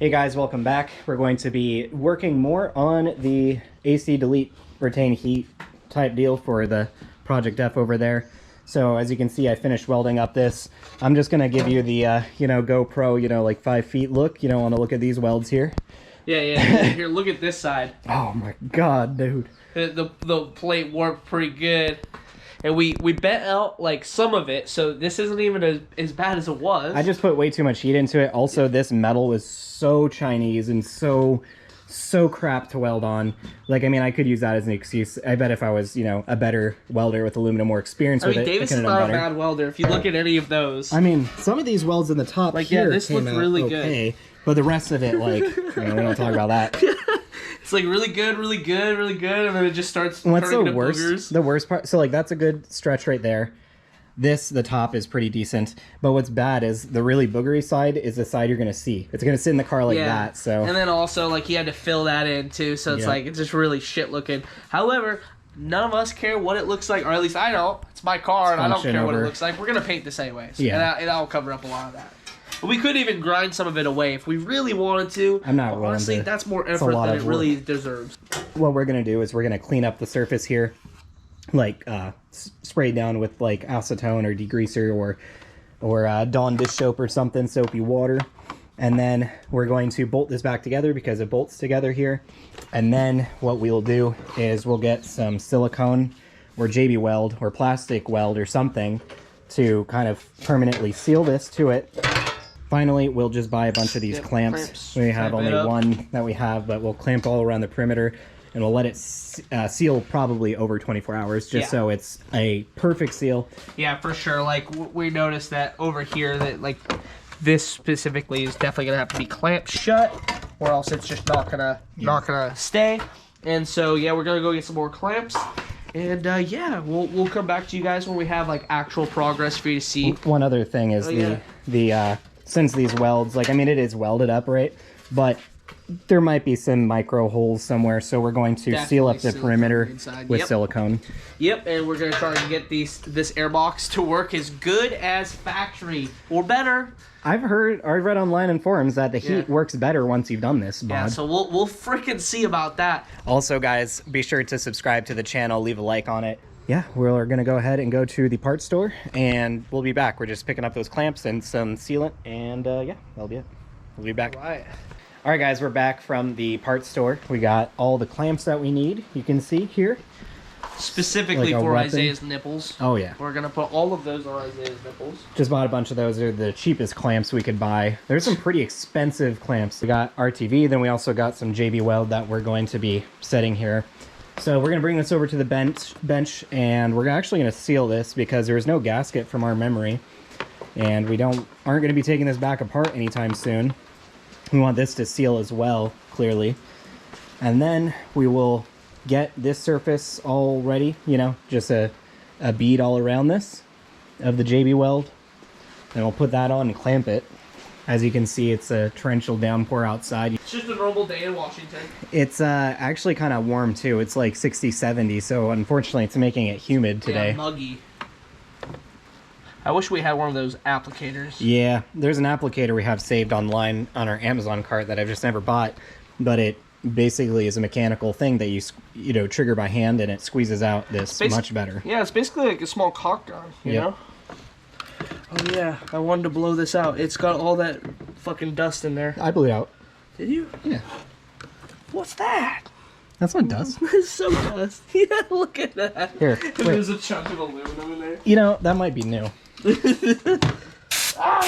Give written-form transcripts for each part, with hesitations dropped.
Hey guys, welcome back. We're going to be working more on the AC delete retain heat type deal for the Project F over there. So as you can see, I finished welding up this. I'm just going to give you the, GoPro, like 5 feet look. Want to look at these welds here. Yeah. Here, look at this side. Oh my god, dude. The plate warped pretty good. And we bent out like some of it, so this isn't even as bad as it was. I just put way too much heat into it. Also, this metal was so Chinese and so crap to weld on. Like, I mean, I could use that as an excuse. I bet if I was, a better welder with aluminum, more experience with it, Davis is not a bad welder. If you look at any of those, I mean, some of these welds in the top here this looked really good. But the rest of it, like, we don't talk about that. It's like really good, and then it just starts What's turning the into worst? boogers. The worst part. So, like, that's a good stretch right there. The top is pretty decent. But what's bad is the really boogery side is the side you're going to see. It's going to sit in the car like that. So. And then also, like, he had to fill that in, too. So it's like, it's just really shit looking. However, none of us care what it looks like, or at least I don't. It's my car, and I don't care what it looks like. We're going to paint this anyways. Yeah. And I'll cover up a lot of that. We could even grind some of it away if we really wanted to. I'm not willing honestly, to. that's more effort than it really deserves. What we're going to do is we're going to clean up the surface here. Like, spray down with, like, acetone or degreaser or Dawn dish soap or something, soapy water. And then we're going to bolt this back together because it bolts together here. And then what we'll do is we'll get some silicone or JB weld or plastic weld or something to kind of permanently seal this to it. Finally, we'll just buy a bunch of these clamps. We have only one that we have, but we'll clamp all around the perimeter, and we'll let it seal probably over 24 hours, just so it's a perfect seal. Yeah, for sure. Like, we noticed that over here, that, like, this specifically is definitely going to have to be clamped shut, or else it's just not gonna stay. And so, yeah, we're going to go get some more clamps. And, we'll come back to you guys when we have, like, actual progress for you to see. One other thing is since these welds, like, I mean, it is welded up, right? But there might be some micro holes somewhere, so we're going to seal up the perimeter with silicone. Yep, and we're going to try and get this airbox to work as good as factory, or better. I've read online in forums that the heat works better once you've done this, Bod. Yeah, so we'll freaking see about that. Also, guys, be sure to subscribe to the channel, leave a like on it. Yeah, we're going to go ahead and go to the parts store, and we'll be back. We're just picking up those clamps and some sealant, and yeah, that'll be it. We'll be back. All right, guys, we're back from the parts store. We got all the clamps that we need. You can see here. Specifically like for Isaiah's nipples. Oh, yeah. We're going to put all of those on Isaiah's nipples. Just bought a bunch of those. They're the cheapest clamps we could buy. There's some pretty expensive clamps. We got RTV, then we also got some JB Weld that we're going to be setting here. So we're going to bring this over to the bench, and we're actually going to seal this because there is no gasket from our memory, and we aren't going to be taking this back apart anytime soon. We want this to seal as well, clearly. And then we will get this surface all ready, just a bead all around this of the JB Weld. And we'll put that on and clamp it. As you can see, it's a torrential downpour outside. It's just a normal day in Washington. It's actually kind of warm too. It's like 60, 70, so unfortunately it's making it humid today. Yeah, muggy. I wish we had one of those applicators. Yeah, there's an applicator we have saved online on our Amazon cart that I've just never bought, but it basically is a mechanical thing that you trigger by hand, and it squeezes out this much better. Yeah, it's basically like a small caulk gun, you know? Oh yeah, I wanted to blow this out. It's got all that fucking dust in there. I blew it out. Did you? Yeah. What's that? That's not dust. It's so dust. Yeah, look at that. Here, there's a chunk of aluminum in there. That might be new. Ah!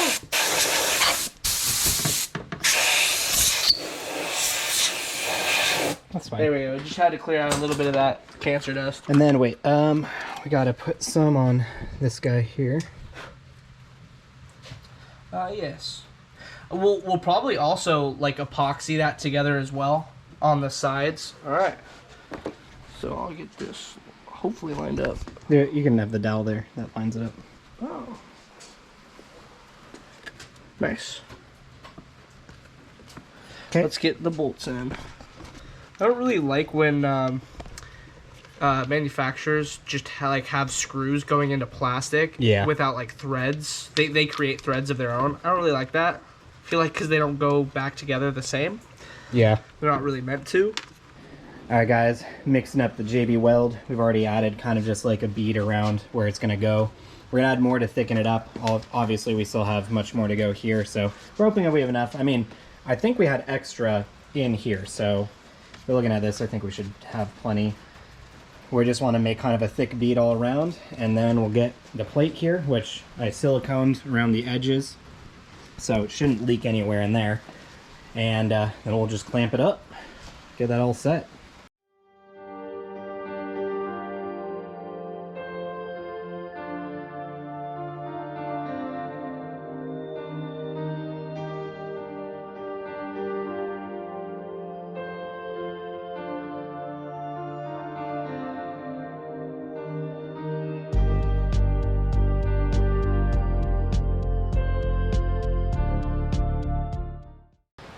That's fine. There we go. Just had to clear out a little bit of that cancer dust. And then wait, we gotta put some on this guy here. Yes. We'll probably also like epoxy that together as well on the sides. All right. So I'll get this hopefully lined up. There, you can have the dowel there that lines it up. Oh. Nice. Okay. Let's get the bolts in. I don't really like when manufacturers just have screws going into plastic without like threads. They create threads of their own. I don't really like that. I feel like because they don't go back together the same. Yeah. They're not really meant to. All right, guys, mixing up the JB Weld. We've already added kind of just like a bead around where it's gonna go. We're gonna add more to thicken it up. Obviously, we still have much more to go here, so we're hoping that we have enough. I mean, I think we had extra in here, so if we're looking at this, I think we should have plenty. We just want to make kind of a thick bead all around, and then we'll get the plate here, which I siliconed around the edges, so it shouldn't leak anywhere in there. And then we'll just clamp it up, get that all set.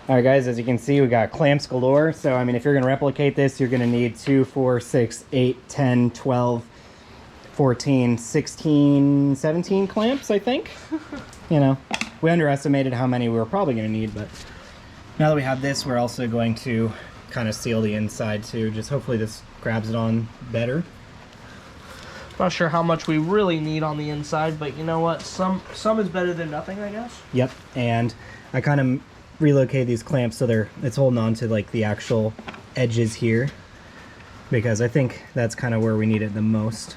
Alright guys, as you can see, we got clamps galore. So I mean, if you're going to replicate this, you're going to need 2, 4, 6, 8, 10, 12, 14, 16, 17 clamps, I think. You know, we underestimated how many we were probably going to need, but now that we have this, we're also going to kind of seal the inside too. Just hopefully this grabs it on better. Not sure how much we really need on the inside, but you know what? Some is better than nothing, I guess. Yep, and I kind of relocate these clamps so it's holding on to like the actual edges here, because I think that's kind of where we need it the most.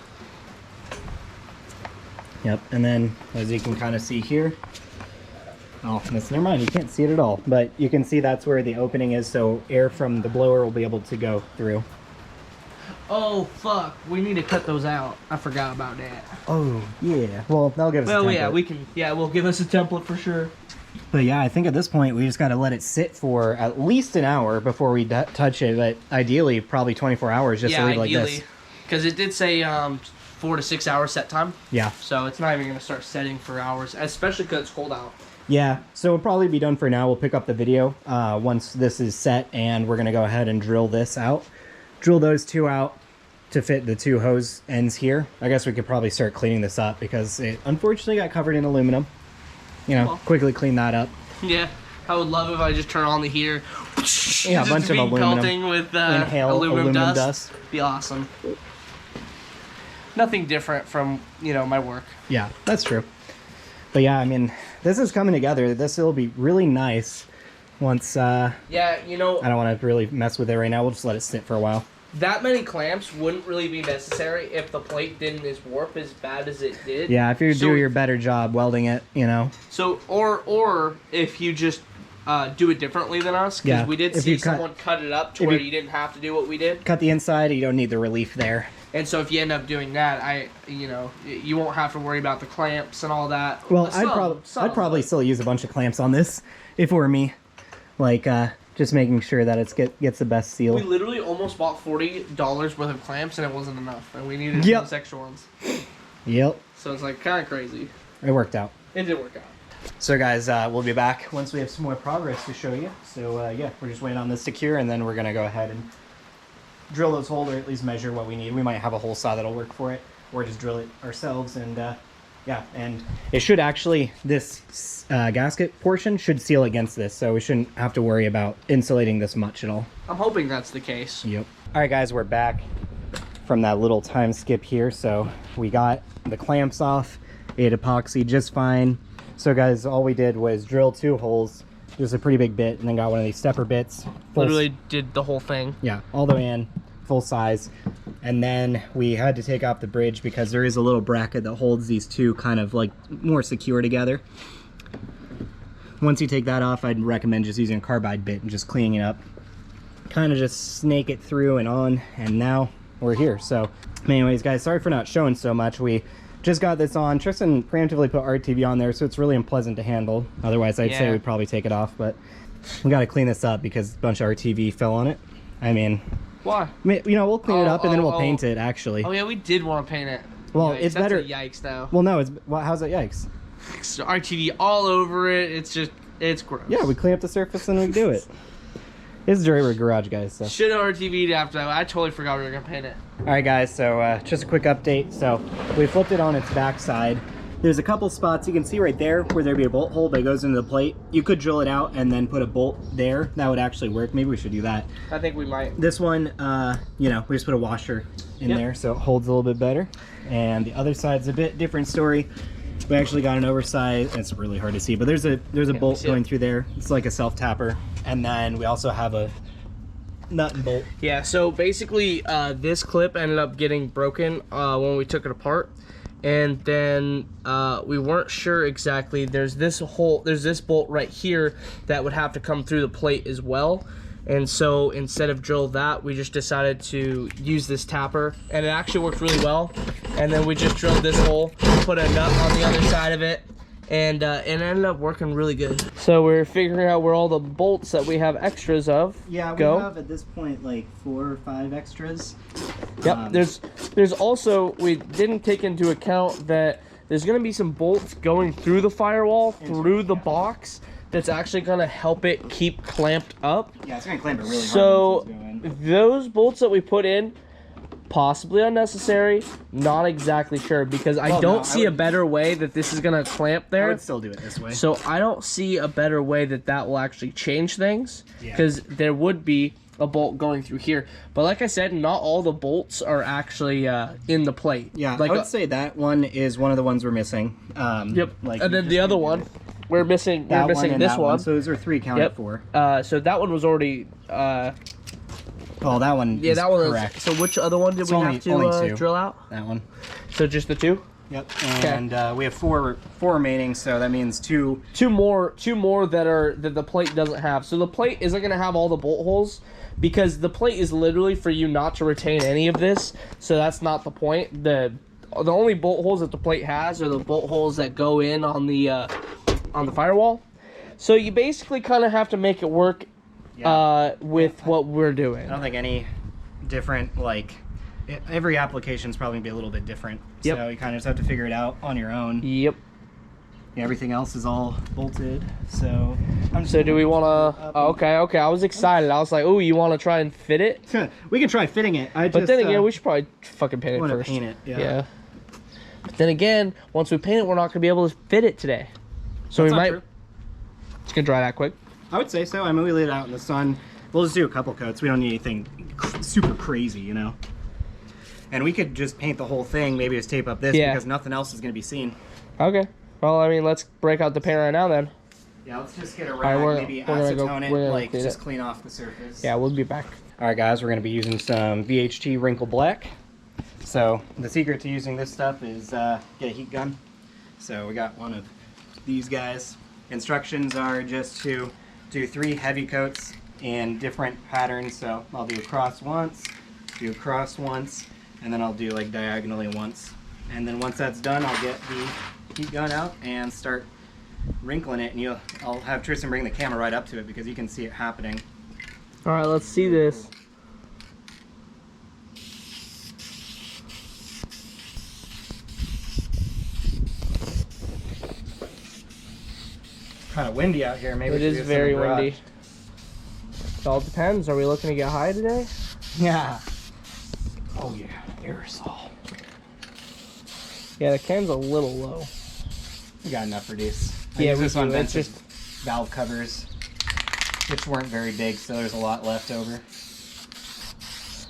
Yep, and then as you can kind of see here, oh, never mind, you can't see it at all, but you can see that's where the opening is, so air from the blower will be able to go through. Oh fuck, we need to cut those out. I forgot about that. Oh yeah, well that'll give us a template. Yeah, we can, yeah, we'll give us a template for sure. But yeah, I think at this point we just got to let it sit for at least an hour before we touch it, but ideally probably 24 hours just to leave like this. Because it did say 4 to 6 hour set time. Yeah. So it's not even going to start setting for hours, especially because it's cold out. Yeah, so we'll probably be done for now. We'll pick up the video once this is set, and we're going to go ahead and drill this out. Drill those two out to fit the two hose ends here. I guess we could probably start cleaning this up because it unfortunately got covered in aluminum. You know, quickly clean that up. Yeah, I would love if I just turn on the heater. Yeah, a bunch of aluminum. Pelting with inhale aluminum dust. Be awesome. Nothing different from, you know, my work. Yeah, that's true. But yeah, I mean, this is coming together. This will be really nice once... yeah, you know... I don't want to really mess with it right now. We'll just let it sit for a while. That many clamps wouldn't really be necessary if the plate didn't warp as bad as it did. Yeah, if you do your better job welding it, you know. So, or if you just do it differently than us, because we did see someone cut it up to where you didn't have to do what we did. Cut the inside, you don't need the relief there. And so if you end up doing that, you know, you won't have to worry about the clamps and all that. Well, I'd probably still use a bunch of clamps on this if it were me. Like, just making sure that it gets the best seal. We literally almost bought $40 worth of clamps and it wasn't enough, and we needed those extra ones. Yep. So it's like kind of crazy. It worked out. It did work out. So guys, we'll be back once we have some more progress to show you. So yeah, we're just waiting on this to cure, and then we're gonna go ahead and drill those holes, or at least measure what we need. We might have a hole saw that'll work for it, or just drill it ourselves. And yeah, and it should actually, this gasket portion should seal against this, so we shouldn't have to worry about insulating this much at all. I'm hoping that's the case. Yep. All right, guys, we're back from that little time skip here. So we got the clamps off, it epoxied just fine. So guys, all we did was drill 2 holes, just a pretty big bit, and then got one of these stepper bits. Literally did the whole thing. Yeah, all the way in, full size. And then we had to take off the bridge because there is a little bracket that holds these two kind of like more secure together. Once you take that off, I'd recommend just using a carbide bit and just cleaning it up. Kind of just snake it through and on, and now we're here. So anyways, guys, sorry for not showing so much. We just got this on. Tristan preemptively put RTV on there, so it's really unpleasant to handle. Otherwise, I'd say we'd probably take it off, but we got to clean this up because a bunch of RTV fell on it. I mean... Why? You know, we'll clean it up and then we'll paint it, actually. Oh, yeah, we did want to paint it. Well, yikes. it's better. Yikes, though. Well, no, how's it yikes? RTV all over it. It's gross. Yeah, we clean up the surface and we do it. This is Jury Garage, guys. So. Should have RTV'd after that. I totally forgot we were going to paint it. All right, guys, so just a quick update. So we flipped it on its back side. There's a couple spots you can see right there where there'd be a bolt hole that goes into the plate. You could drill it out and then put a bolt there. That would actually work. Maybe we should do that. I think we might. This one, you know, we just put a washer in there so it holds a little bit better. And the other side's a bit different story. We actually got an oversized, it's really hard to see, but there's a bolt going through there. It's like a self-tapper. And then we also have a nut and bolt. Yeah, so basically this clip ended up getting broken when we took it apart. And then we weren't sure exactly. There's this bolt right here that would have to come through the plate as well. And so instead of drill that, we just decided to use this tapper, and it actually worked really well. And then we just drilled this hole, put a nut on the other side of it, and it ended up working really good. So we're figuring out where all the bolts that we have extras of go. We have at this point like 4 or 5 extras. Yep, there's also, we didn't take into account that there's gonna be some bolts going through the firewall, through the box, that's actually gonna help it keep clamped up. Yeah, it's gonna clamp it really hard. So those bolts that we put in, possibly unnecessary, not exactly sure, because I don't see a better way that this is gonna clamp there. I would still do it this way. So I don't see a better way that will actually change things, because there would be a bolt going through here. But like I said, not all the bolts are actually in the plate. Yeah, like I would say that one is one of the ones we're missing. Yep. Like, and then the other one, we're missing this one. So those are 3 counted for. So that one was already oh, that one is that one correct. So which other one did we have to drill out? That one. So just the 2? Yep. And we have 4 remaining, so that means two more that the plate doesn't have. So the plate isn't going to have all the bolt holes, because the plate is literally for you not to retain any of this. So that's not the point. The only bolt holes that the plate has are the bolt holes that go in on the firewall. So you basically kind of have to make it work with what we're doing. I don't think any different, like, every application is probably going to be a little bit different. Yep. So you kind of just have to figure it out on your own. Yep. Yeah, everything else is all bolted, so... So do we want to... okay, I was excited. I was like, oh, you want to try and fit it? We can try fitting it. But then again, we should probably fucking paint it first. Paint it, yeah. But then again, once we paint it, we're not going to be able to fit it today. So we might... It's going to dry that quick. I would say so. I mean, we laid it out in the sun. We'll just do a couple coats. We don't need anything super crazy, you know? And we could just paint the whole thing, maybe just tape up this, because nothing else is going to be seen. Okay. Well, I mean, let's break out the paint right now then. Yeah, let's just get a rag, maybe acetone it, like just clean off the surface. Yeah, we'll be back. All right, guys, we're going to be using some VHT Wrinkle Black. So the secret to using this stuff is get a heat gun. So we got one of these guys. Instructions are just to do 3 heavy coats in different patterns. So I'll do across once, do across once, and then I'll do like diagonally once. And then once that's done, I'll get the heat gun out and start wrinkling it, and I'll have Tristan bring the camera right up to it because you can see it happening. All right, let's see this. Kind of windy out here. Maybe it is very windy. It all depends. Are we looking to get high today? Yeah. Oh yeah, aerosol. Yeah, the can's a little low. We got enough for these. Yeah, this one it's just valve covers, which weren't very big, so there's a lot left over.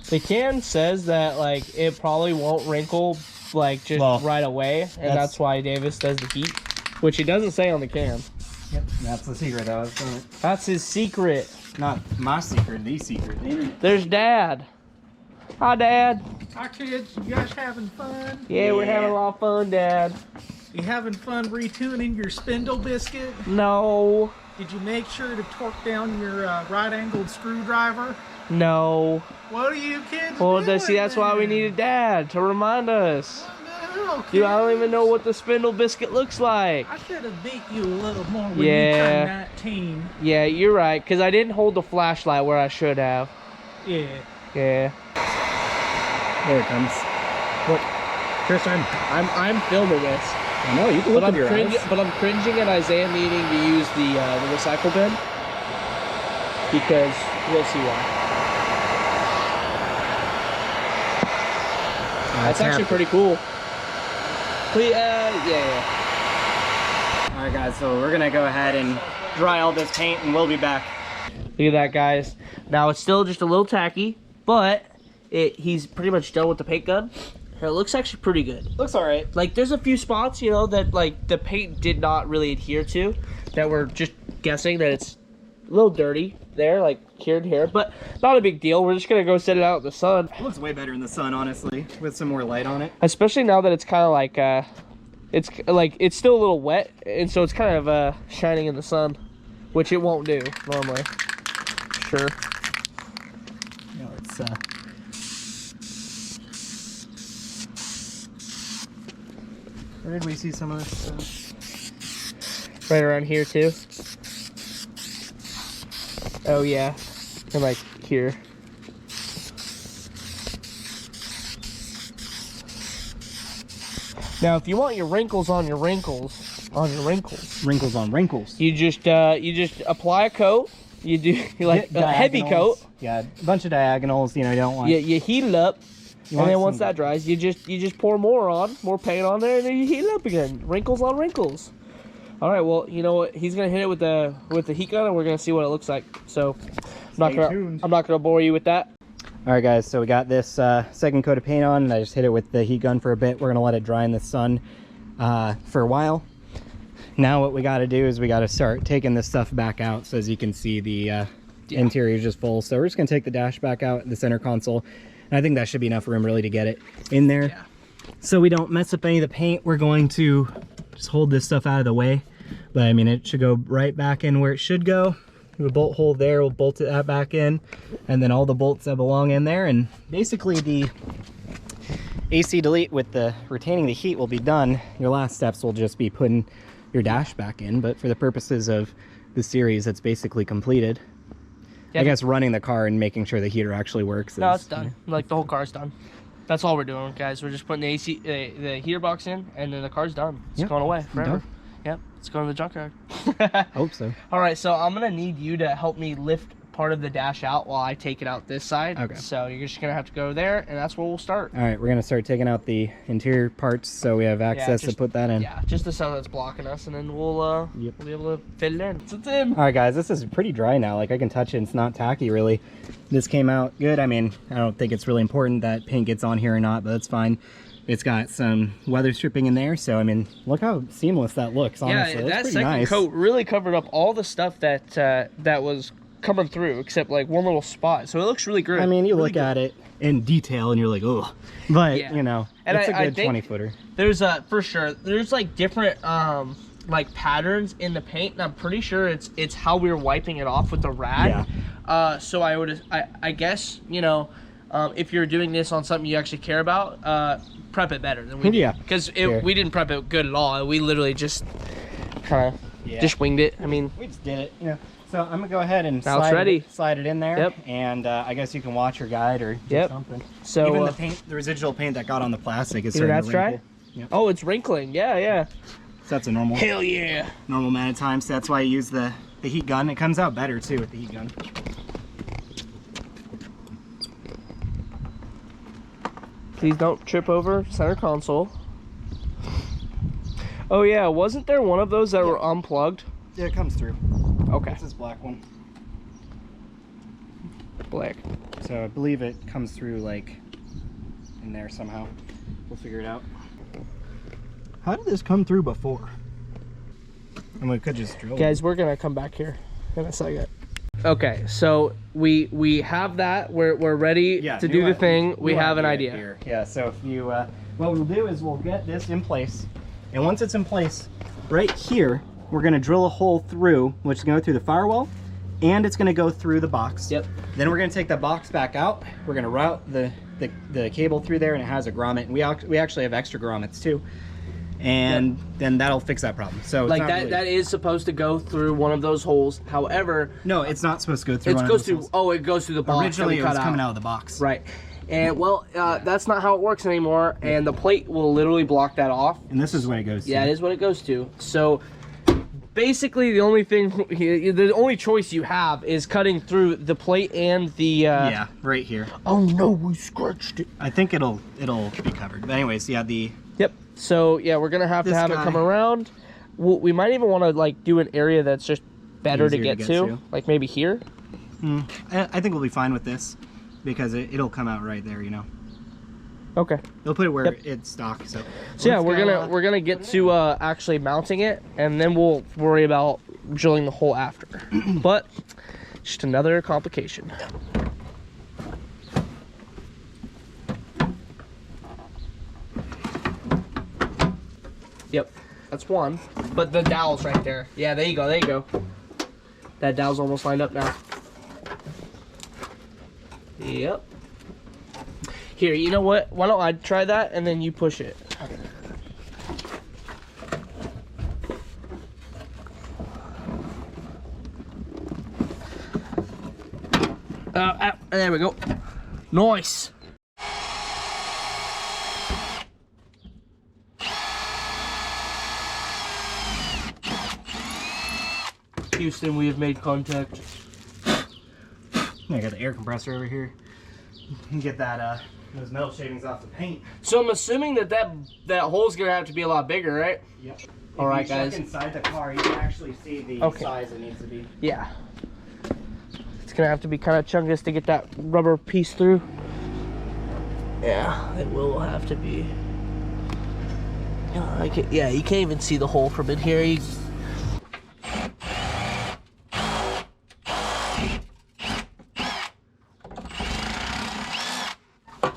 The can says that like it probably won't wrinkle like just right away, and that's why Davis does the heat, which he doesn't say on the can. Yep, that's the secret though. That's his secret. Not my secret, the secret. There's Dad. Hi, Dad. Hi, kids. You guys having fun? Yeah, we're having a lot of fun, Dad. You having fun retuning your spindle biscuit? No. Did you make sure to torque down your right-angled screwdriver? No. What are you kids Well, doing? see, that's why we needed Dad to remind us. No, Dude, I don't even know what the spindle biscuit looks like. I should have beat you a little more when you turned 19. Yeah, you're right, because I didn't hold the flashlight where I should have. Yeah. Yeah. There it comes. Look, Tristan. I'm filming this. I know, you can look at your eyes. But I'm cringing at Isaiah needing to use the recycle bin, because we'll see why. That's actually pretty cool. Yeah. All right, guys, so we're gonna go ahead and dry all this paint and we'll be back. Look at that, guys. Now it's still just a little tacky, but he's pretty much done with the paint gun. It looks actually pretty good. Looks all right. Like, there's a few spots, you know, that like the paint did not really adhere to, that we're just guessing that it's a little dirty there, like here and here, but not a big deal. We're just gonna go set it out in the sun. It looks way better in the sun, honestly, with some more light on it. Especially now that it's kind of like, it's still a little wet, and so it's kind of shining in the sun, which it won't do normally. Sure. Yeah, let's where did we see some of this stuff? Right around here too. Oh yeah, and like here. Now, if you want your wrinkles on your wrinkles, Wrinkles on wrinkles. you just apply a coat. You do like a heavy coat. Yeah, a bunch of diagonals. You know, you don't want. You heat it up, and want then once some- that dries, you just pour more paint on there, and then you heat it up again. Wrinkles on wrinkles. All right, well, you know what? He's gonna hit it with the heat gun, and we're gonna see what it looks like. So, I'm not gonna bore you with that. All right, guys. So we got this second coat of paint on, and I just hit it with the heat gun for a bit. We're gonna let it dry in the sun for a while. Now what we got to do is we got to start taking this stuff back out. So as you can see, the interior is just full. So we're just gonna take the dash back out, the center console, and I think that should be enough room really to get it in there. Yeah. So we don't mess up any of the paint. We're going to just hold this stuff out of the way. But I mean, it should go right back in where it should go. We have a bolt hole there, we'll bolt that back in, and then all the bolts that belong in there, and basically the AC delete with the retaining the heat will be done. Your last steps will just be putting your dash back in, but for the purposes of the series, it's basically completed. Yep. I guess running the car and making sure the heater actually works. No, it's done. Like, the whole car's done. That's all we're doing, guys. We're just putting the AC, the heater box in, and then the car's done. It's going away forever. Done. Yep, it's going to the junkyard. Hope so. All right, so I'm gonna need you to help me lift part of the dash out while I take it out this side. Okay. So you're just gonna have to go there, and that's where we'll start. All right, we're gonna start taking out the interior parts so we have access to put that in. Yeah, just the sun that's blocking us, and then we'll Yep. be able to fit it in. So it's in. All right, guys, this is pretty dry now. Like, I can touch it. It's not tacky, really. This came out good. I mean, I don't think it's really important that paint gets on here or not, but that's fine. It's got some weather stripping in there, so I mean, look how seamless that looks. Honestly, Yeah, that's that pretty second nice. coat really covered up all the stuff that that was coming through, except like one little spot. So it looks really great. I mean, you really look at it in detail, and you're like, oh, but Yeah. you know, And it's a I good think 20-footer. There's for sure. There's like different like patterns in the paint, and I'm pretty sure it's how we were wiping it off with the rag. Yeah. So I guess, you know, if you're doing this on something you actually care about, prep it better than we did. Yeah. Because Sure. we didn't prep it good at all. We literally just kind of just winged it. I mean, We just did it. Yeah. So I'm gonna go ahead and Now it's ready. slide it in there. Yep. And I guess you can watch your guide or do Yep. something. So, even the paint, the residual paint that got on the plastic is Even starting that's to dry? wrinkle. Yep. oh, it's wrinkling. Yeah. So that's a normal Hell yeah. amount of time. So that's why I use the heat gun. It comes out better too with the heat gun. Please don't trip over center console. Oh yeah, wasn't there one of those that were unplugged? Yeah, it comes through. Okay, It's this black one. black. So I believe it comes through like in there somehow. We'll figure it out. How did this come through before? And we could just drill it. Guys, we're gonna come back here in a second. Okay, so we have that. We're ready to do the thing. We have an idea. Here. Yeah, so if you, what we'll do is we'll get this in place. And once it's in place, right here, we're gonna drill a hole through, which is gonna go through the firewall, and it's gonna go through the box. Yep. Then we're gonna take the box back out. We're gonna route the cable through there, and it has a grommet. And we actually have extra grommets too. And then that'll fix that problem. So it's Like not that really- that is supposed to go through one of those holes. However, No, it's not supposed to go through it one goes of those through. holes. Oh, it goes through the box. Originally, that it we was cut coming out of the box. Right. And well, that's not how it works anymore. And the plate will literally block that off. And this is what it goes to. Yeah, it is what it goes to. So basically, the only choice you have is cutting through the plate and the. Yeah, right here. Oh no, we scratched it. I think it'll be covered. But anyways, yeah, the Yep. So yeah, we're gonna have to have it come around. We might even want to like do an area that's just better to get to, like maybe here. I think we'll be fine with this because it'll come out right there, you know. Okay. They'll put it where it's stock. So yeah, we're gonna get to actually mounting it, and then we'll worry about drilling the hole after. But just another complication. Yep, that's one. But the dowel's right there. Yeah, there you go. There you go. That dowel's almost lined up now. Yep. Here, you know what? Why don't I try that and then you push it? Okay. There we go. Nice. Houston, we have made contact. I got the air compressor over here. You can get that those metal shavings off the paint. So I'm assuming that hole's gonna have to be a lot bigger, right? Yep. All right, guys. Check inside the car, you can actually see the size it needs to be. Yeah. It's gonna have to be kind of chungus to get that rubber piece through. Yeah, it will have to be. Yeah, you can't even see the hole from in here.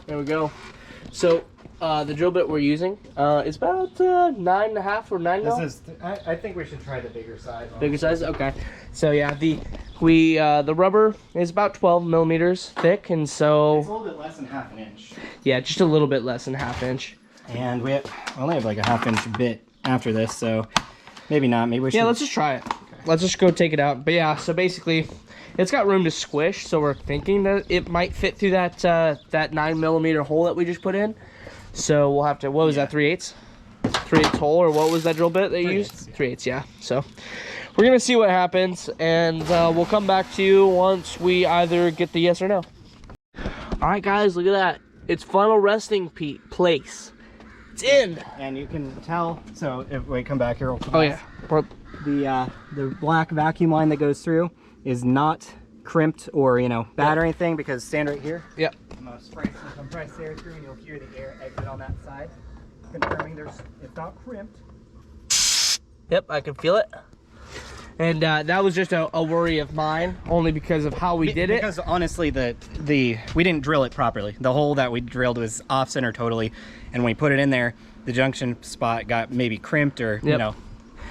There we go. So the drill bit we're using is about 9.5 or 9 mil. I think we should try the bigger size. Bigger size, okay. So yeah, the rubber is about 12 millimeters thick, and so it's a little bit less than half an inch. Yeah, just a little bit less than half inch. And we only have like a half inch bit after this, so maybe not. Maybe we should. Yeah, let's just try it. Okay. Let's just go take it out. But yeah, so basically, it's got room to squish, so we're thinking that it might fit through that that 9 millimeter hole that we just put in. So we'll have to. What was that? 3/8? 3/8 hole, or what was that drill bit they used? 3/8, yeah. So we're gonna see what happens, and we'll come back to you once we either get the yes or no. All right, guys, look at that. It's final resting place. It's in. And you can tell. So if we come back here, oh yeah. The black vacuum line that goes through is not crimped or bad or anything, because stand right here. Yep. I'm gonna spray some compressed air through, and you'll hear the air exit on that side, confirming it's not crimped. Yep, I can feel it. And that was just a worry of mine, only because of how we did it. Because honestly, we didn't drill it properly. The hole that we drilled was off center totally, and when we put it in there, the junction spot got maybe crimped or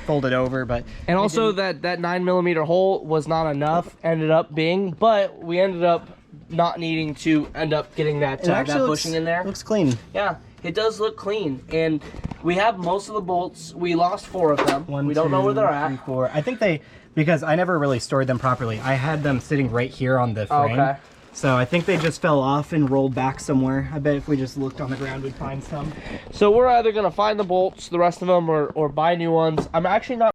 folded over. But and also that 9 millimeter hole was not enough. Ended up being, but we ended up not needing to end up getting that bushing in there. Looks clean. Yeah, it does look clean, and we have most of the bolts. We lost 4 of them. We don't know where they're at. 3, 4. I think because I never really stored them properly. I had them sitting right here on the frame. Okay. So I think they just fell off and rolled back somewhere. I bet if we just looked on the ground, we'd find some. So we're either gonna find the bolts, the rest of them, or buy new ones. I'm actually not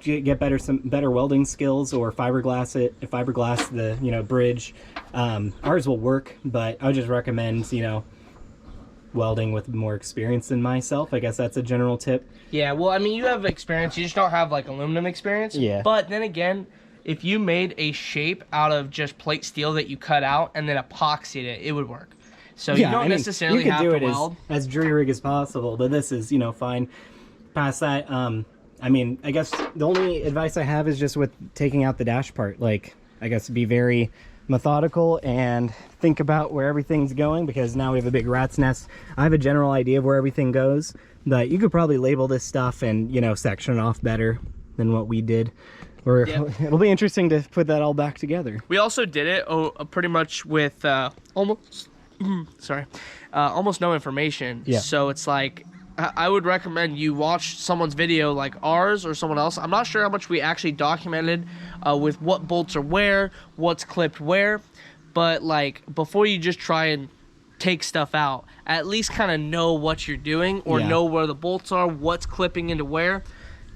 get some better welding skills or fiberglass the, you know, bridge, ours will work, but I would just recommend, you know, welding with more experience than myself. I guess that's a general tip. Yeah, well, I mean, you have experience, you just don't have like aluminum experience. Yeah. But then again, if you made a shape out of just plate steel that you cut out and then epoxied it, it would work. So Yeah, you don't I mean, necessarily you have can do to it weld. as jury rig as possible, but this is, you know, fine. Past that, I mean, I guess the only advice I have is just with taking out the dash part. Like, I guess be very methodical and think about where everything's going, because now we have a big rat's nest. I have a general idea of where everything goes, but you could probably label this stuff and, you know, section it off better than what we did. Or it'll be interesting to put that all back together. We also did it pretty much with almost no information. Yeah. So it's like, I would recommend you watch someone's video like ours or someone else. I'm not sure how much we actually documented with what bolts are where, what's clipped where, but like before you just try and take stuff out, at least kind of know what you're doing or know where the bolts are, what's clipping into where.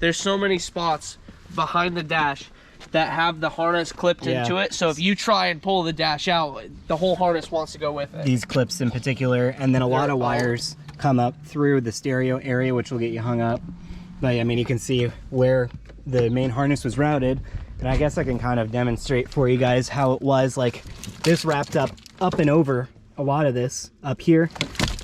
There's so many spots behind the dash that have the harness clipped into it, so if you try and pull the dash out, the whole harness wants to go with it. These clips in particular, and then a lot of wires come up through the stereo area, which will get you hung up. But I mean, you can see where the main harness was routed, and I guess I can kind of demonstrate for you guys how it was. Like, this wrapped up and over a lot of this up here,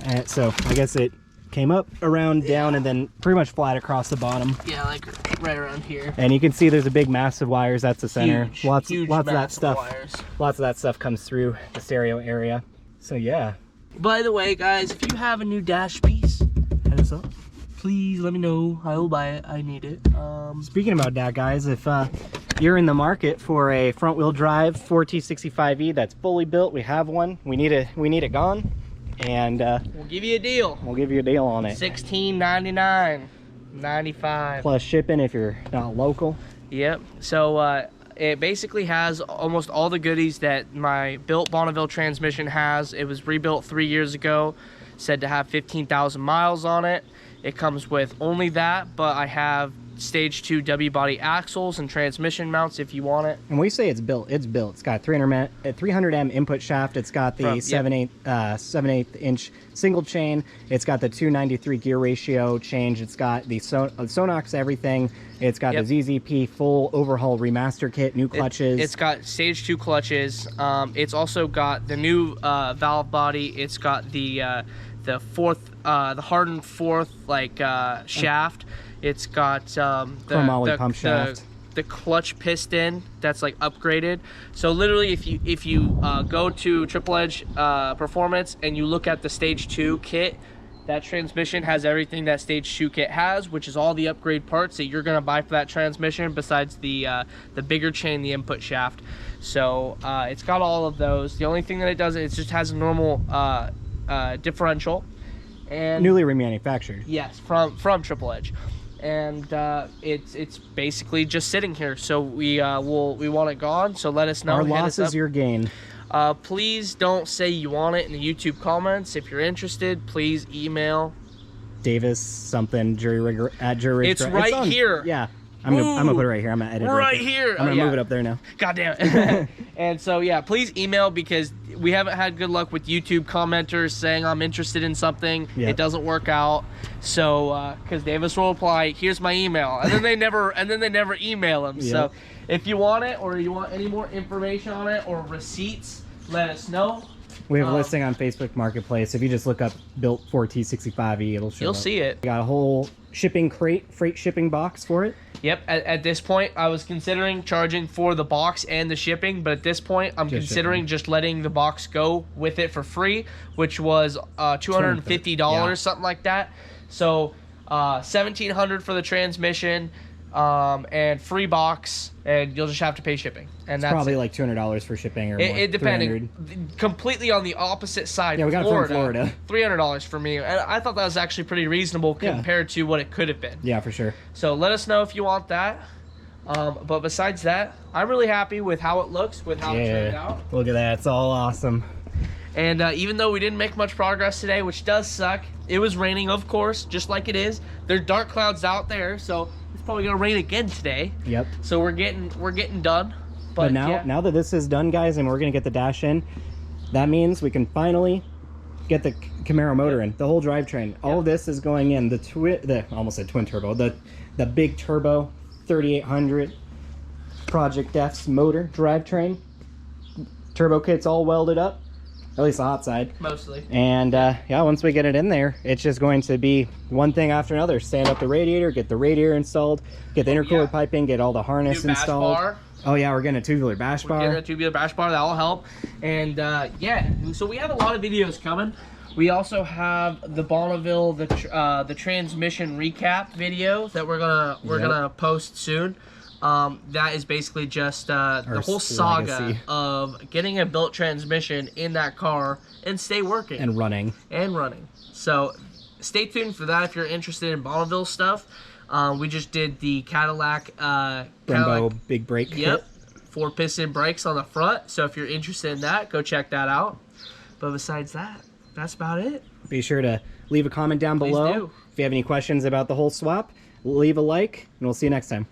and so I guess it came up, around, down, and then pretty much flat across the bottom. Yeah, like right around here. And you can see there's a big mass of wires. That's the center. Huge, lots huge of that mass stuff. wires. Lots of that stuff comes through the stereo area. So yeah. By the way, guys, if you have a new dash piece, hit us up. Please let me know. I will buy it. I need it. Speaking about that, guys, if you're in the market for a front-wheel drive 4T65E that's fully built, we have one. We need it gone, and we'll give you a deal. We'll give you a deal on it. $16.99, $95 plus shipping if you're not local. Yep. So it basically has almost all the goodies that my built Bonneville transmission has. It was rebuilt 3 years ago, said to have 15,000 miles on it. It comes with only that, but I have stage 2 W body axles and transmission mounts if you want it. And we say it's built. It's built. It's got 300M input shaft. It's got the 7/8 inch single chain. It's got the 293 gear ratio change. It's got the Sonox everything. It's got the ZZP full overhaul remaster kit, new clutches. It's got stage 2 clutches. It's also got the new valve body. It's got the hardened fourth shaft. It's got pump shaft. The clutch piston that's like upgraded. So literally, if you go to Triple Edge Performance and you look at the stage 2 kit, that transmission has everything that stage 2 kit has, which is all the upgrade parts that you're gonna buy for that transmission, besides the bigger chain, the input shaft. So it's got all of those. The only thing that it does, it just has a normal differential. And newly remanufactured. Yes, from Triple Edge. And it's basically just sitting here. So we want it gone. So let us know. Our loss is your gain. Please don't say you want it in the YouTube comments. If you're interested, please email Davis something jury at jury. It's right here. Yeah. I'm gonna put it right here. I'm gonna edit right here. I'm gonna move it up there now. God damn it. And so yeah, please email, because we haven't had good luck with YouTube commenters saying I'm interested in something. Yep. It doesn't work out. So because Davis will reply, here's my email, and then they never email them. Yep. So if you want it, or you want any more information on it or receipts, let us know. We have a listing on Facebook Marketplace. If you just look up built 4T65E, it'll show. You'll see it. We got a whole shipping crate, freight shipping box for it. Yep. At this point, I was considering charging for the box and the shipping, but at this point, I'm considering just letting the box go with it for free, which was $250, something like that. So $1,700 for the transmission, and free box, and you'll just have to pay shipping. And it's that's probably like $200 for shipping, or more. It depending. Completely on the opposite side. Yeah, we got it from Florida. $300 for me, and I thought that was actually pretty reasonable compared to what it could have been. Yeah, for sure. So let us know if you want that. But besides that, I'm really happy with how it looks, with how it turned out. Look at that. It's all awesome. And even though we didn't make much progress today, which does suck, it was raining, of course, just like it is. There's dark clouds out there, so It's probably gonna rain again today. Yep. So we're getting done. But now, yeah. now that this is done, guys, and we're gonna get the dash in, that means we can finally get the Camaro motor in, the whole drivetrain. All of this is going in the almost said twin turbo, the big turbo 3800 Project F's motor drivetrain. Turbo kit's all welded up, at least the hot side. Mostly. And yeah, once we get it in there, it's just going to be one thing after another. Stand up the radiator, get the radiator installed, get the intercooler piping, get all the harness installed. Bar. Oh yeah, we're getting a tubular bash bar. We're getting a tubular bash bar, that'll help. And yeah, so we have a lot of videos coming. We also have the Bonneville, the transmission recap video that we're gonna post soon. That is basically just the whole saga legacy of getting a built transmission in that car and stay working and running. So stay tuned for that if you're interested in Bonneville stuff. We just did the Cadillac Brembo big brake kit. 4-piston brakes on the front. So if you're interested in that, go check that out. But besides that, that's about it. Be sure to leave a comment down below. do. If you have any questions about the whole swap, leave a like, and we'll see you next time.